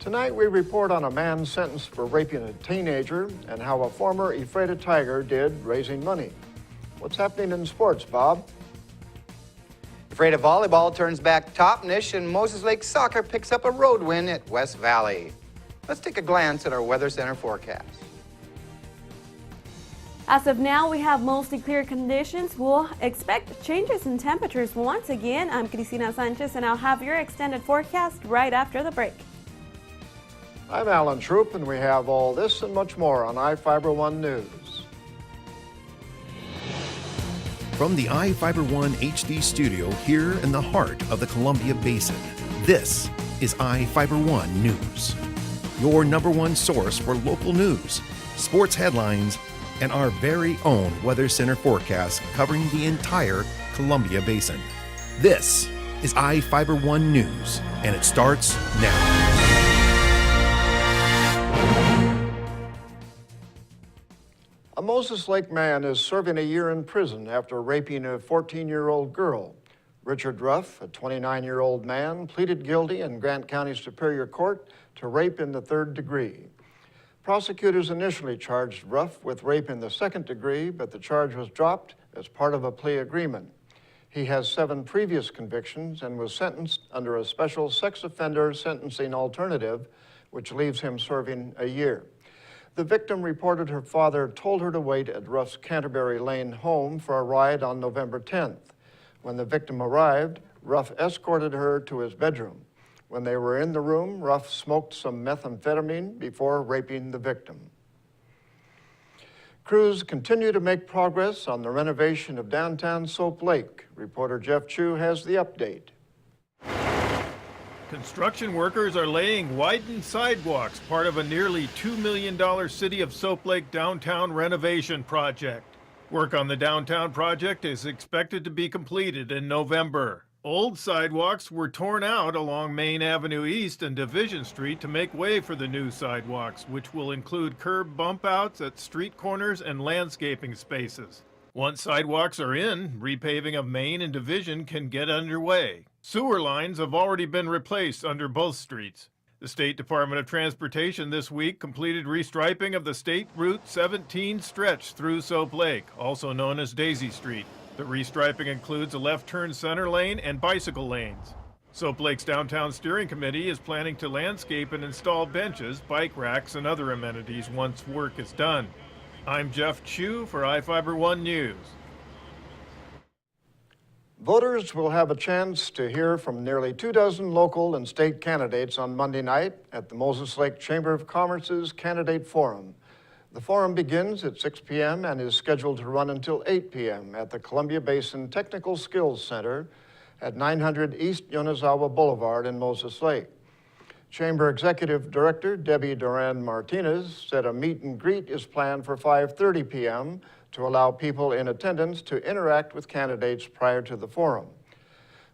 Tonight we report on a man sentenced for raping a teenager and how a former Ephrata Tiger did raising money. What's happening in sports, Bob? Ephrata volleyball turns back top-ish and Moses Lake soccer picks up a road win at West Valley. Let's take a glance at our Weather Center forecast. As of now, we have mostly clear conditions. We'll expect changes in temperatures once again. I'm Cristina Sanchez and I'll have your extended forecast right after the break. I'm Alan Troop and we have all this and much more on iFIBER 1 News. From the iFIBER 1 HD studio here in the heart of the Columbia Basin, this is iFIBER 1 News. Your #1 source for local news, sports headlines, and our very own Weather Center forecast covering the entire Columbia Basin. This is iFIBER 1 News, and it starts now. A Moses Lake man is serving a year in prison after raping a 14-year-old girl. Richard Ruff, a 29-year-old man, pleaded guilty in Grant County Superior Court to rape in the 3rd degree. Prosecutors initially charged Ruff with rape in the 2nd degree, but the charge was dropped as part of a plea agreement. He has 7 previous convictions and was sentenced under a special sex offender sentencing alternative, which leaves him serving a year. The victim reported her father told her to wait at Ruff's Canterbury Lane home for a ride on November 10th. When the victim arrived, Ruff escorted her to his bedroom. When they were in the room, Ruff smoked some methamphetamine before raping the victim. Crews continue to make progress on the renovation of downtown Soap Lake. Reporter Jeff Chu has the update. Construction workers are laying widened sidewalks, part of a nearly $2 million City of Soap Lake downtown renovation project. Work on the downtown project is expected to be completed in November. Old sidewalks were torn out along Main Avenue East and Division Street to make way for the new sidewalks, which will include curb bump outs at street corners and landscaping spaces. Once sidewalks are in, repaving of Main and Division can get underway. Sewer lines have already been replaced under both streets. The State Department of Transportation this week completed restriping of the State Route 17 stretch through Soap Lake, also known as Daisy Street. The restriping includes a left turn center lane and bicycle lanes. Soap Lake's Downtown Steering Committee is planning to landscape and install benches, bike racks, and other amenities once work is done. I'm Jeff Chu for iFIBER 1 News. Voters will have a chance to hear from nearly 24 local and state candidates on Monday night at the Moses Lake Chamber of Commerce's Candidate Forum. The forum begins at 6 p.m. and is scheduled to run until 8 p.m. at the Columbia Basin Technical Skills Center at 900 East Yonezawa Boulevard in Moses Lake. Chamber Executive Director Debbie Duran Martinez said a meet and greet is planned for 5:30 p.m. to allow people in attendance to interact with candidates prior to the forum.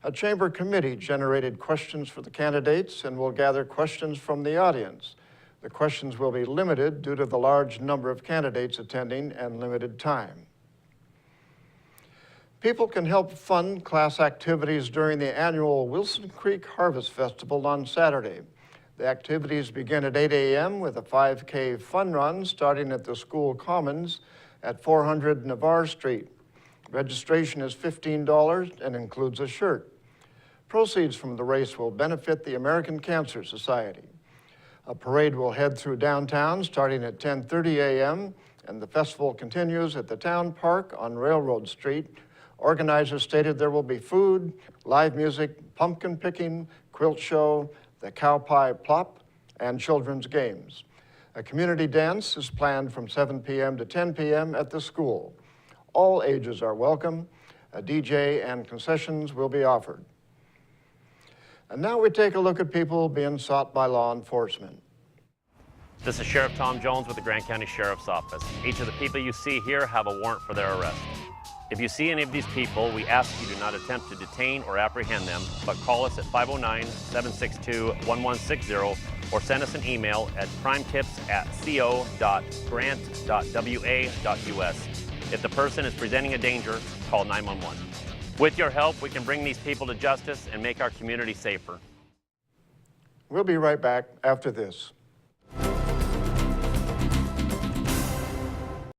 A chamber committee generated questions for the candidates and will gather questions from the audience. The questions will be limited due to the large number of candidates attending and limited time. People can help fund class activities during the annual Wilson Creek Harvest Festival on Saturday. The activities begin at 8 a.m. with a 5K fun run starting at the school commons at 400 Navarre Street. Registration is $15 and includes a shirt. Proceeds from the race will benefit the American Cancer Society. A parade will head through downtown starting at 10:30 a.m. and the festival continues at the town park on Railroad Street. Organizers stated there will be food, live music, pumpkin picking, quilt show, the cow pie plop, and children's games. A community dance is planned from 7 p.m. to 10 p.m. at the school. All ages are welcome. A DJ and concessions will be offered. And now we take a look at people being sought by law enforcement. This is Sheriff Tom Jones with the Grant County Sheriff's Office. Each of the people you see here have a warrant for their arrest. If you see any of these people, we ask you do not attempt to detain or apprehend them, but call us at 509-762-1160 or send us an email at crimetips@co.grant.wa.us. If the person is presenting a danger, call 911. With your help, we can bring these people to justice and make our community safer. We'll be right back after this.